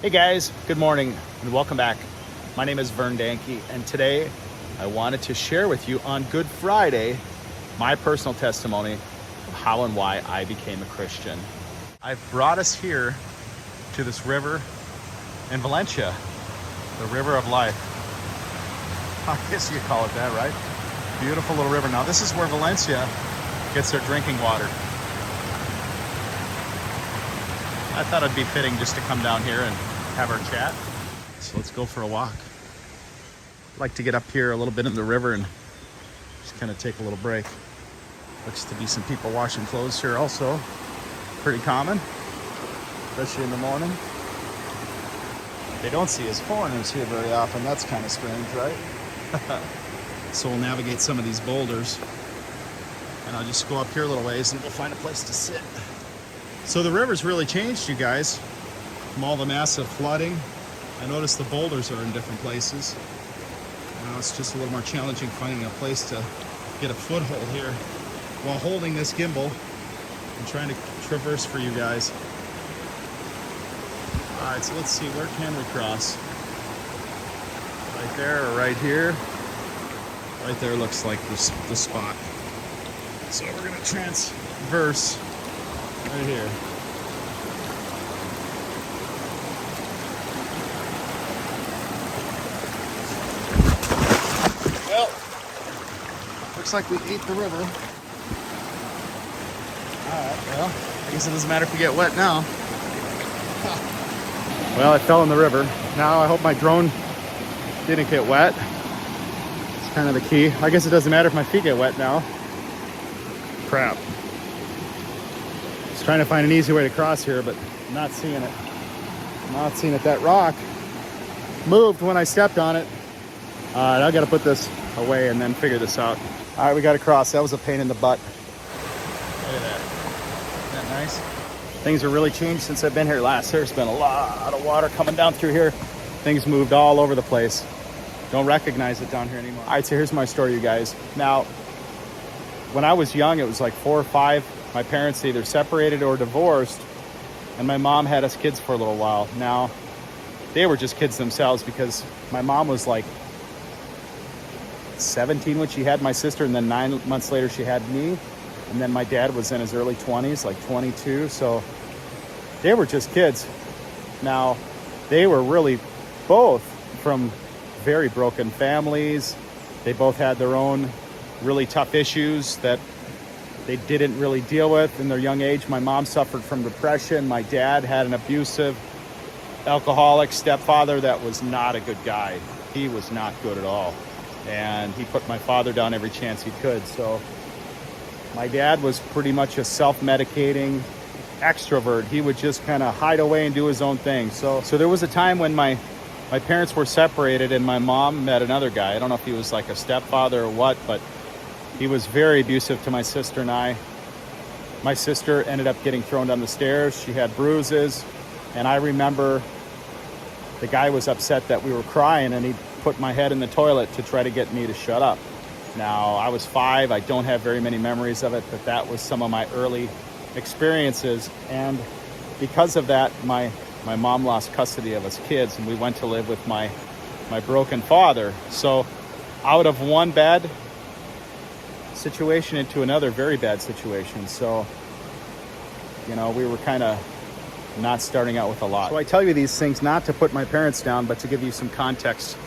Hey guys, good morning and welcome back. My name is Vern Danke, and today I wanted to share with you on Good Friday my personal testimony of how and why I became a Christian. I've brought us here to this river in Valencia, the River of Life. I guess you call it that, right? Beautiful little river. Now this is where Valencia gets their drinking water. I thought it'd be fitting just to come down here and have our chat. So let's go for a walk. I'd like to get up here a little bit in the river and just kind of take a little break. Looks to be some people washing clothes here also. Pretty common, especially in the morning. They don't see us foreigners here very often. That's kind of strange, right? So we'll navigate some of these boulders and I'll just go up here a little ways and we'll find a place to sit. So the river's really changed, you guys. From all the massive flooding, I noticed the boulders are in different places. Now it's just a little more challenging finding a place to get a foothold here while holding this gimbal and trying to traverse for you guys. All right, so let's see, where can we cross? Right there or right here? Right there looks like the spot. So we're gonna transverse right here. Well, looks like we ate the river. Alright, well, I guess it doesn't matter if we get wet now. Well, I fell in the river. Now I hope my drone didn't get wet. It's kind of the key. I guess it doesn't matter if my feet get wet now. Crap. Just trying to find an easy way to cross here, but I'm not seeing it. Not seeing it. That rock moved when I stepped on it. All right, I got to put this away and then figure this out. All right, we got to cross. That was a pain in the butt. Look at that. Isn't that nice? Things have really changed since I've been here last. There's been a lot of water coming down through here. Things moved all over the place. Don't recognize it down here anymore. All right, so here's my story, you guys. Now, when I was young, it was like 4 or 5. My parents either separated or divorced, and my mom had us kids for a little while. Now, they were just kids themselves because my mom was like 17 when she had my sister, and then 9 months later she had me, and then my dad was in his early 20s, like 22, so they were just kids. Now, they were really both from very broken families. They both had their own really tough issues that they didn't really deal with in their young age. My mom suffered from depression. My dad had an abusive, alcoholic stepfather that was not a good guy. He was not good at all. And he put my father down every chance he could. So my dad was pretty much a self-medicating extrovert. He would just kind of hide away and do his own thing. So there was a time when my parents were separated and my mom met another guy. I don't know if he was like a stepfather or what, but he was very abusive to my sister and I. My sister ended up getting thrown down the stairs. She had bruises. And I remember the guy was upset that we were crying and he put my head in the toilet to try to get me to shut up. Now, I was 5. I don't have very many memories of it, but that was some of my early experiences. And because of that, my mom lost custody of us kids and we went to live with my broken father. So out of one bad situation into another very bad situation. So, you know, we were kind of not starting out with a lot. So I tell you these things not to put my parents down, but to give you some context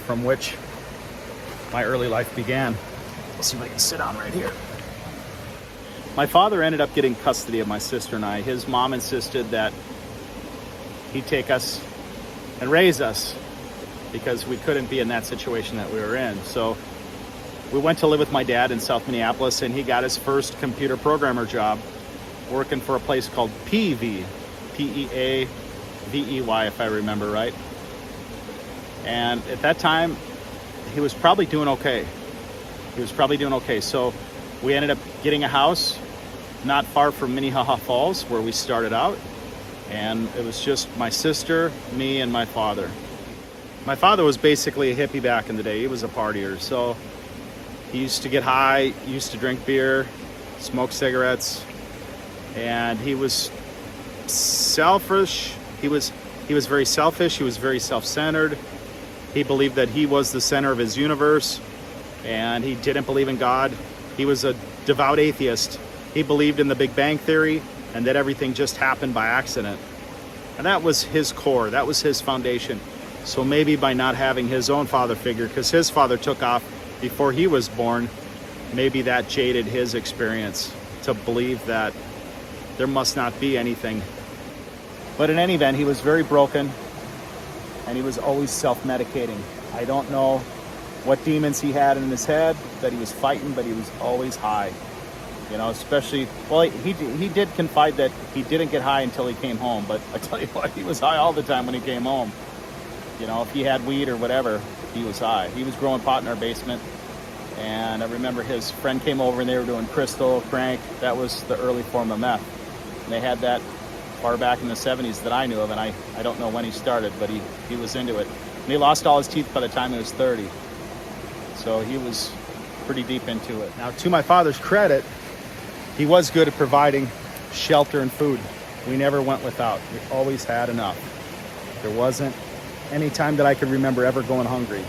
from which my early life began. Let's see if I can sit down right here. My father ended up getting custody of my sister and I. His mom insisted that he'd take us and raise us because we couldn't be in that situation that we were in. So we went to live with my dad in South Minneapolis, and he got his first computer programmer job working for a place called PV, P-E-A-V-E-Y, if I remember right. And at that time, he was probably doing okay. So we ended up getting a house not far from Minnehaha Falls, where we started out. And it was just my sister, me, and my father. My father was basically a hippie back in the day. He was a partier. So he used to get high, used to drink beer, smoke cigarettes, and he was selfish. He was He was very selfish. He was very self-centered. He believed that he was the center of his universe, and he didn't believe in God. He was a devout atheist. He believed in the Big Bang Theory and that everything just happened by accident. And that was his core. That was his foundation. So maybe by not having his own father figure, because his father took off before he was born, maybe that jaded his experience to believe that there must not be anything. But in any event, he was very broken, and he was always self-medicating. I don't know what demons he had in his head that he was fighting, but he was always high. You know, especially, well, he did confide that he didn't get high until he came home, but I tell you what, he was high all the time when he came home. You know, if he had weed or whatever, he was high. He was growing pot in our basement, and I remember his friend came over and they were doing crystal, crank. That was the early form of meth. And they had that far back in the 70s that I knew of, and I don't know when he started, but he was into it. And he lost all his teeth by the time he was 30. So he was pretty deep into it. Now, to my father's credit, he was good at providing shelter and food. We never went without. We always had enough. There wasn't any time that I could remember ever going hungry.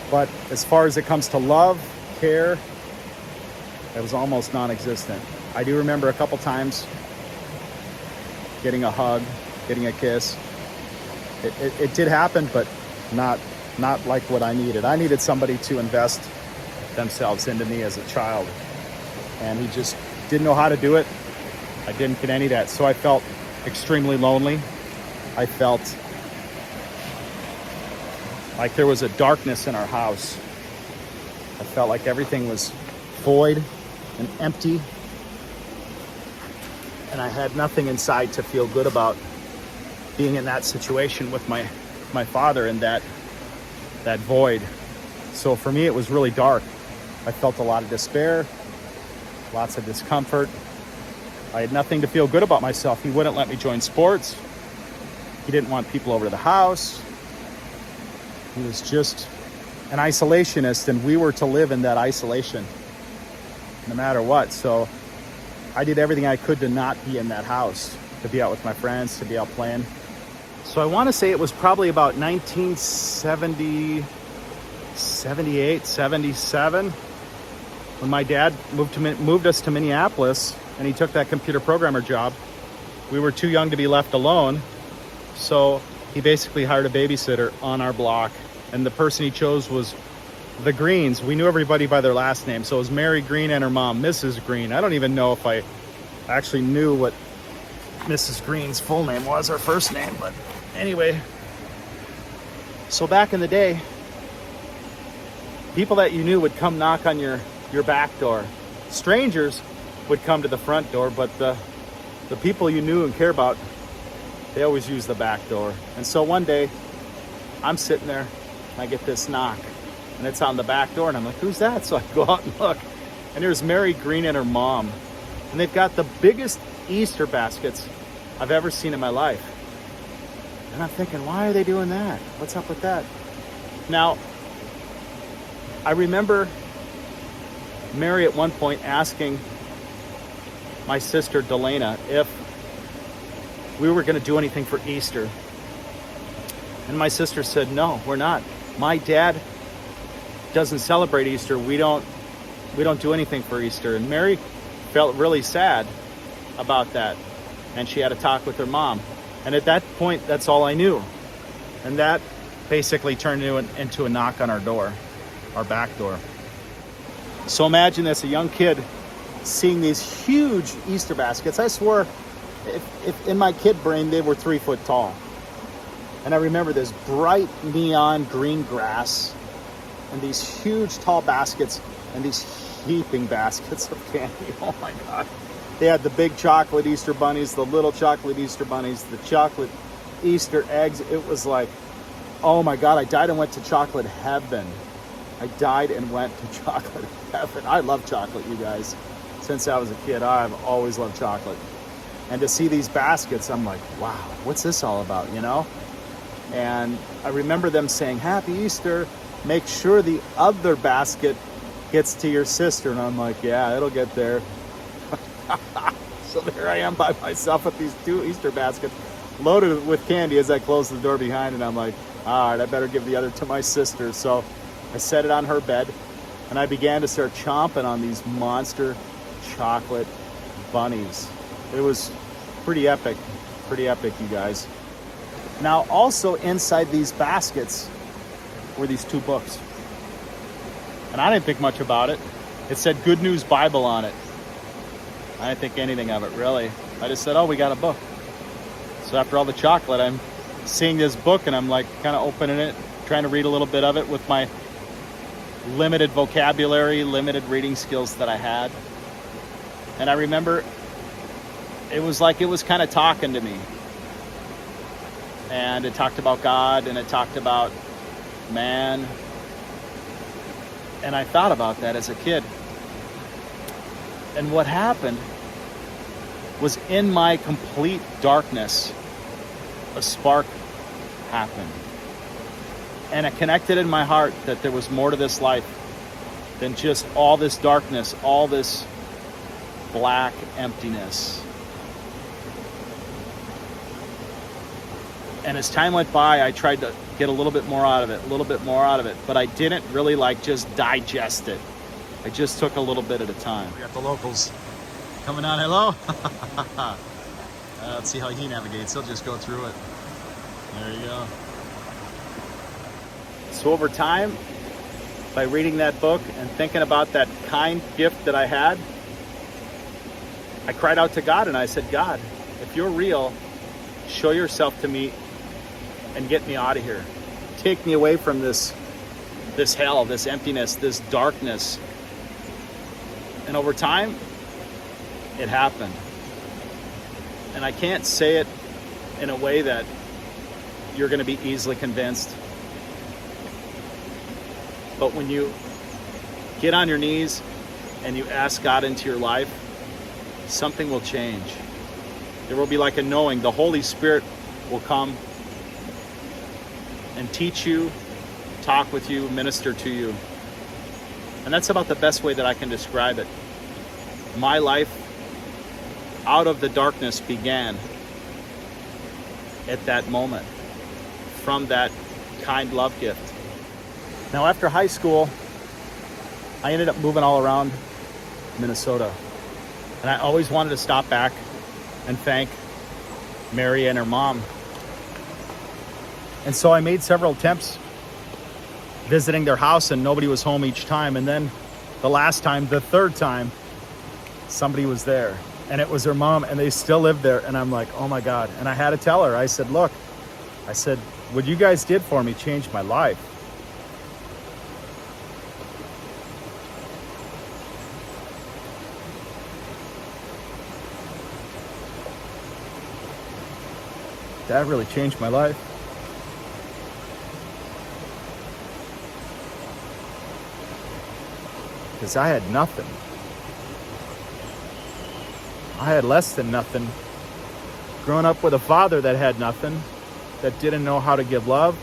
But as far as it comes to love, care, it was almost non-existent. I do remember a couple times getting a hug, getting a kiss. It did happen, but not like what I needed. I needed somebody to invest themselves into me as a child. And he just didn't know how to do it. I didn't get any of that. So I felt extremely lonely. I felt like there was a darkness in our house. I felt like everything was void and empty. And I had nothing inside to feel good about being in that situation with my father in that void. So for me, it was really dark. I felt a lot of despair, lots of discomfort. I had nothing to feel good about myself. He wouldn't let me join sports. He didn't want people over to the house. He was just an isolationist, and we were to live in that isolation no matter what. So I did everything I could to not be in that house, to be out with my friends, to be out playing. So I want to say it was probably about 1970, 78, 77, when my dad moved us to Minneapolis, and he took that computer programmer job. We were too young to be left alone, so he basically hired a babysitter on our block, and the person he chose was the Greens. We knew everybody by their last name, so it was Mary Green and her mom, Mrs. Green. I don't even know if I actually knew what Mrs. Green's full name was, or first name, but anyway. So back in the day, people that you knew would come knock on your back door. Strangers would come to the front door, but the people you knew and care about, they always use the back door. And so one day, I'm sitting there, and I get this knock, and it's on the back door, and I'm like, who's that? So I go out and look, and there's Mary Green and her mom, and they've got the biggest Easter baskets I've ever seen in my life. And I'm thinking, why are they doing that? What's up with that? Now, I remember Mary at one point asking my sister Delana if we were going to do anything for Easter. And my sister said, no, we're not. My dad doesn't celebrate Easter. We don't do anything for Easter. And Mary felt really sad about that. And she had a talk with her mom. And at that point, that's all I knew. And that basically turned into a knock on our door, our back door. So imagine this, a young kid seeing these huge Easter baskets. I swore, if in my kid brain, they were 3 foot tall. And I remember this bright neon green grass and these huge tall baskets and these heaping baskets of candy. Oh my God. They had the big chocolate Easter bunnies, the little chocolate Easter bunnies, the chocolate Easter eggs. It was like, oh my God, I died and went to chocolate heaven. I died and went to chocolate heaven. I love chocolate, you guys. Since I was a kid, I've always loved chocolate. And to see these baskets, I'm like, wow, what's this all about, you know? And I remember them saying, Happy Easter, make sure the other basket gets to your sister. And I'm like, yeah, it'll get there. So there I am by myself with these 2 Easter baskets, loaded with candy as I closed the door behind, and I'm like, all right, I better give the other to my sister. So I set it on her bed, and I began to start chomping on these monster chocolate bunnies. It was pretty epic, you guys. Now, also inside these baskets were these 2 books. And I didn't think much about it. It said Good News Bible on it. I didn't think anything of it, really. I just said, oh, we got a book. So after all the chocolate, I'm seeing this book, and I'm like kind of opening it, trying to read a little bit of it with my limited vocabulary, limited reading skills that I had. And I remember it was like it was kind of talking to me. And it talked about God, and it talked about man. And I thought about that as a kid. And what happened was, in my complete darkness, a spark happened. And it connected in my heart that there was more to this life than just all this darkness, all this black emptiness. And as time went by, I tried to get a little bit more out of it, but I didn't really just digest it. I just took a little bit at a time. We got the locals coming on. Hello. Let's see how he navigates. He'll just go through it. There you go. So over time, by reading that book and thinking about that kind gift that I had, I cried out to God, and I said, God, if you're real, show yourself to me and get me out of here. Take me away from this hell, this emptiness, this darkness. And over time, it happened. And I can't say it in a way that you're going to be easily convinced. But when you get on your knees and you ask God into your life, something will change. There will be like a knowing. The Holy Spirit will come and teach you, talk with you, minister to you. And that's about the best way that I can describe it. My life out of the darkness began at that moment, from that kind love gift. Now, after high school, I ended up moving all around Minnesota. And I always wanted to stop back and thank Mary and her mom. And so I made several attempts visiting their house, and nobody was home each time. And then the third time, somebody was there. And it was her mom, and they still lived there. And I'm like, oh my God. And I had to tell her, I said, look, what you guys did for me changed my life. That really changed my life. Because I had nothing. I had less than nothing. Growing up with a father that had nothing, that didn't know how to give love.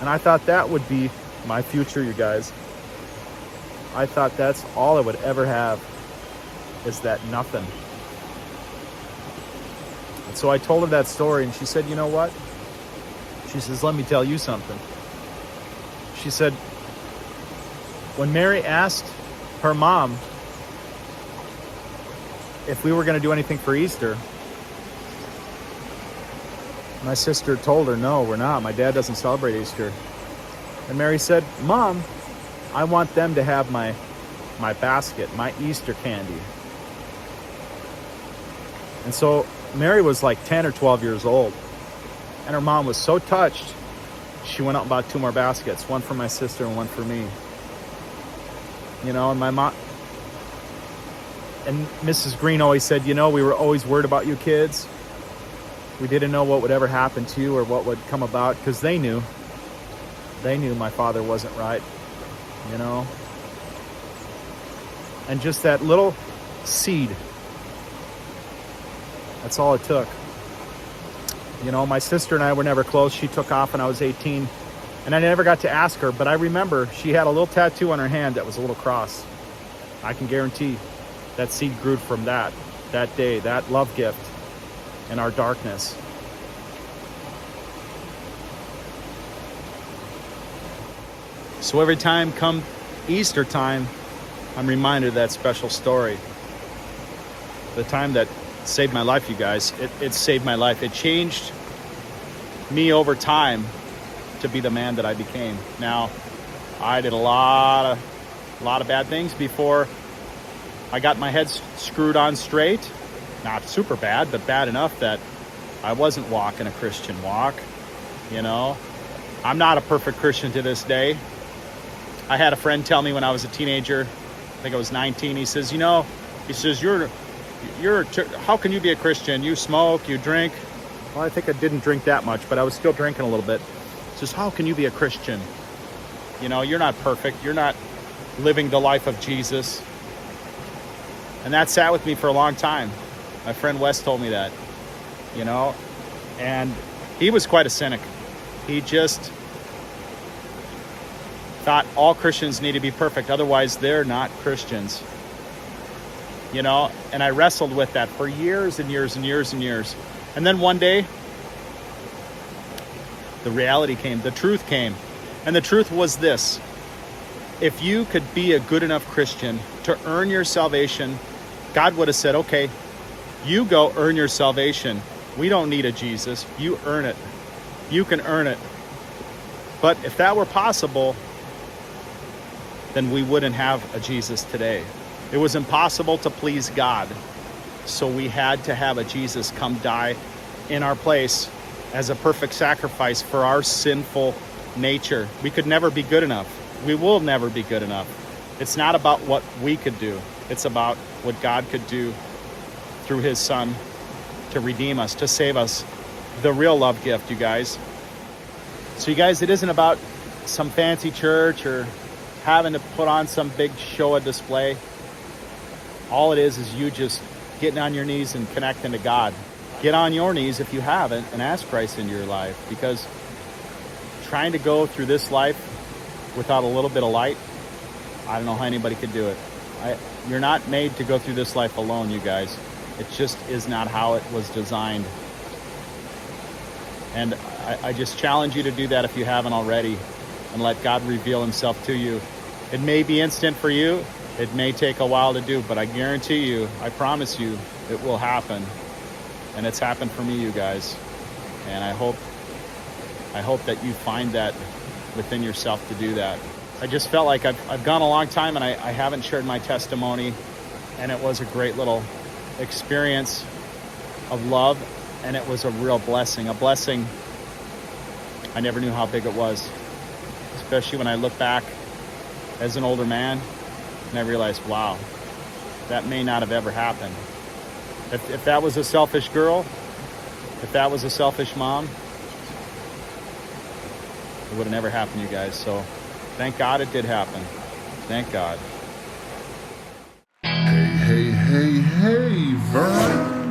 And I thought that would be my future, you guys. I thought that's all I would ever have, is that nothing. And so I told her that story, and she said, you know what? She says, let me tell you something. She said, when Mary asked her mom if we were going to do anything for Easter, my sister told her, no, we're not. My dad doesn't celebrate Easter. And Mary said, Mom, I want them to have my basket, my Easter candy. And so Mary was like 10 or 12 years old. And her mom was so touched, she went out and bought 2 more baskets, one for my sister and one for me. You know, and my mom and Mrs. Green always said, you know, we were always worried about you kids. We didn't know what would ever happen to you or what would come about, because they knew my father wasn't right, you know. And just that little seed, that's all it took. You know, my sister and I were never close. She took off when I was 18, and I never got to ask her, but I remember she had a little tattoo on her hand that was a little cross. I can guarantee that seed grew from that day, that love gift. in our darkness. So every time come Easter time, I'm reminded of that special story. The time that saved my life, you guys. It saved my life. It changed me over time to be the man that I became. Now, I did a lot of bad things before I got my head screwed on straight. Not super bad, but bad enough that I wasn't walking a Christian walk. You know, I'm not a perfect Christian to this day. I had a friend tell me when I was a teenager, I think I was 19, he says, how can you be a Christian? You smoke, you drink. Well, I think I didn't drink that much, but I was still drinking a little bit. He says, how can you be a Christian? You're not perfect. You're not living the life of Jesus. And that sat with me for a long time. My friend Wes told me that, and he was quite a cynic. He just thought all Christians need to be perfect, otherwise they're not Christians. And I wrestled with that for years and years and years and years. And then one day, the reality came, the truth came. And the truth was this: if you could be a good enough Christian to earn your salvation, God would have said, okay, you go earn your salvation. We don't need a Jesus. You earn it. You can earn it. But if that were possible, then we wouldn't have a Jesus today. It was impossible to please God. So we had to have a Jesus come die in our place as a perfect sacrifice for our sinful nature. We could never be good enough. We will never be good enough. It's not about what we could do. It's about what God could do through his son to redeem us, to save us. The real love gift, you guys. So you guys, it isn't about some fancy church or having to put on some big show of display. All it is you just getting on your knees and connecting to God. Get on your knees if you haven't and ask Christ into your life, because trying to go through this life without a little bit of light, I don't know how anybody could do it. You're not made to go through this life alone, you guys. It just is not how it was designed. And I just challenge you to do that if you haven't already, and let God reveal himself to you. It may be instant for you. It may take a while to do, but I guarantee you, I promise you, it will happen. And it's happened for me, you guys. And I hope that you find that within yourself to do that. I just felt like I've gone a long time and I haven't shared my testimony, and it was a great little experience of love, and it was a real blessing. A blessing I never knew how big it was, especially when I look back as an older man and I realized, wow, that may not have ever happened. If that was a selfish girl, if that was a selfish mom, it would have never happened, you guys. So thank God it did happen. Thank God. Hey, Vern.